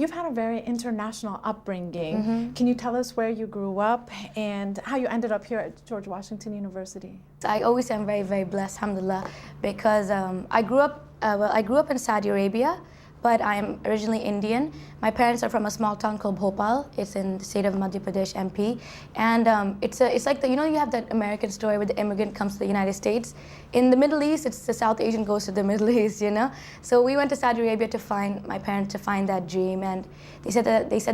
You've had a very international upbringing. Can you tell us where you grew up and how you ended up here at George Washington University? I always say I'm very, very blessed, alhamdulillah, because I grew up in Saudi Arabia, but I'm originally Indian. My parents are from a small town called Bhopal. It's in the state of Madhya Pradesh, MP. And it's like, you have that American story where the immigrant comes to the United States. In the Middle East, it's the South Asian goes to the Middle East, So we went to Saudi Arabia to find, my parents to find that dream. And they said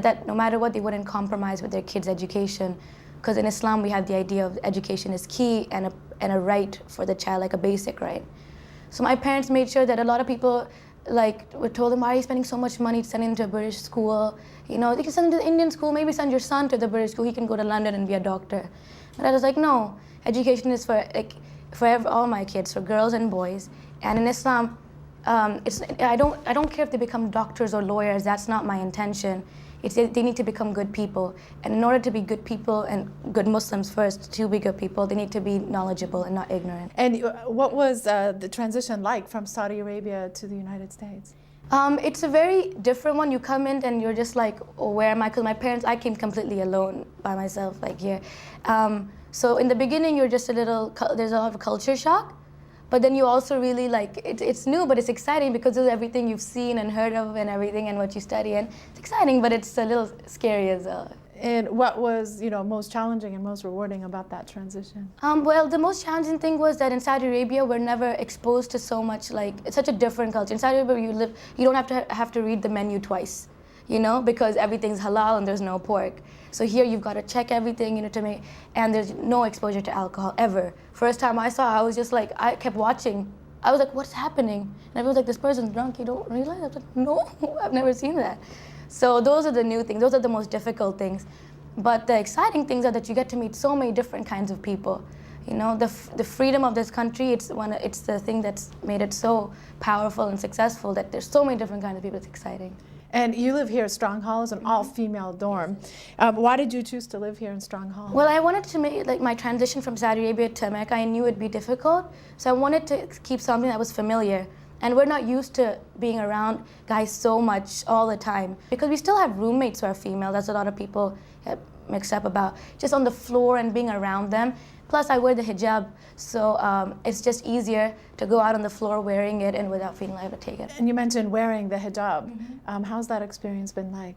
that no matter what, they wouldn't compromise with their kids' education. Because in Islam, we have the idea of education is key and a right for the child, like a basic right. So my parents made sure that a lot of people we told them, why are you spending so much money sending him to a British school? You can send him to the Indian school, maybe send your son to the British school, he can go to London and be a doctor. But I was like, no, education is for all my kids, for girls and boys. And in Islam, I don't care if they become doctors or lawyers, that's not my intention. They need to become good people. And in order to be good people and good Muslims first, to be good people, they need to be knowledgeable and not ignorant. And what was the transition like from Saudi Arabia to the United States? It's a very different one. You come in and you're just like, oh, where am I? Because my parents, I came completely alone by myself, here. So in the beginning, you're just there's a lot of culture shock. But then you also really it's new, but it's exciting because of everything you've seen and heard of and everything and what you study. And it's exciting, but it's a little scary as well. And what was, most challenging and most rewarding about that transition? Well, the most challenging thing was that in Saudi Arabia, we're never exposed to so much, it's such a different culture. In Saudi Arabia, you don't have to read the menu twice, because everything's halal and there's no pork. So here you've got to check everything, and there's no exposure to alcohol ever. First time I saw, I was just I kept watching. I was like, what's happening? And everyone was like, this person's drunk, you don't realize? I was like, no, I've never seen that. So those are the new things, those are the most difficult things. But the exciting things are that you get to meet so many different kinds of people. The freedom of this country, it's the thing that's made it so powerful and successful that there's so many different kinds of people, it's exciting. And you live here at Strong Hall, it's an all-female dorm. Why did you choose to live here in Strong Hall? Well, I wanted to make my transition from Saudi Arabia to America. I knew it'd be difficult, so I wanted to keep something that was familiar. And we're not used to being around guys so much all the time because we still have roommates who are female. That's a lot of people mixed up about just on the floor and being around them. Plus, I wear the hijab, so it's just easier to go out on the floor wearing it and without feeling like I have to take it. And you mentioned wearing the hijab. How's that experience been like?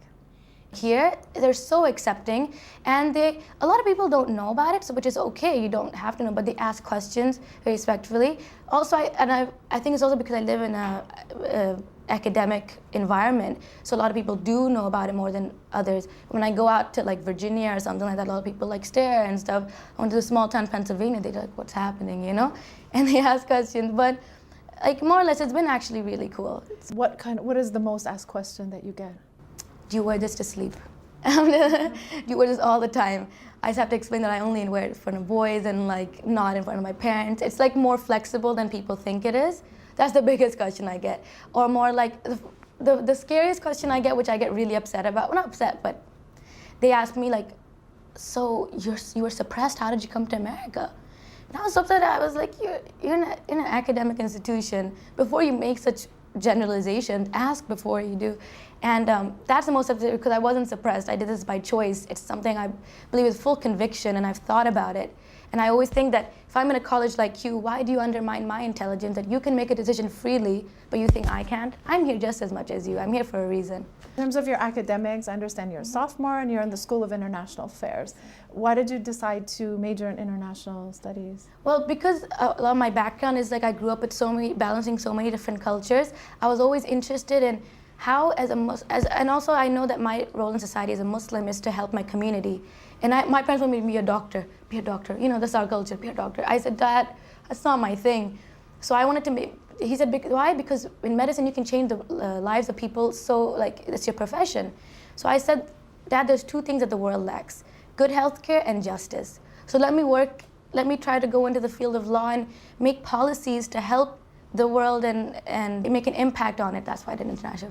Here, they're so accepting, and a lot of people don't know about it, so which is okay, you don't have to know, but they ask questions very respectfully. Also, I think it's also because I live in a academic environment, so a lot of people do know about it more than others. When I go out to Virginia or something like that, a lot of people stare and stuff. I went to a small town, Pennsylvania, they're like, what's happening, And they ask questions, but more or less, it's been actually really cool. What is the most asked question that you get? Do you wear this to sleep? Do you wear this all the time? I just have to explain that I only wear it in front of boys and not in front of my parents. It's more flexible than people think it is. That's the biggest question I get. Or more the scariest question I get, which I get really upset about. Well, not upset, but they ask me so you were suppressed, how did you come to America? And I was so upset. I was like, you're in an academic institution. Before you make such generalizations, ask before you do. And that's the most upsetting because I wasn't suppressed. I did this by choice. It's something I believe with full conviction, and I've thought about it. And I always think that if I'm in a college like you, why do you undermine my intelligence that you can make a decision freely, but you think I can't? I'm here just as much as you. I'm here for a reason. In terms of your academics, I understand you're a sophomore and you're in the School of International Affairs. Why did you decide to major in international studies? Well, because a lot of my background is I grew up with balancing so many different cultures. I was always interested in how, and also I know that my role in society as a Muslim is to help my community. And my parents wanted me to be a doctor. That's our culture, be a doctor. I said, Dad, that's not my thing. So I wanted to he said, why? Because in medicine you can change the lives of people, so it's your profession. So I said, Dad, there's two things that the world lacks, good healthcare and justice. So let me try to go into the field of law and make policies to help the world and make an impact on it. That's why I did international.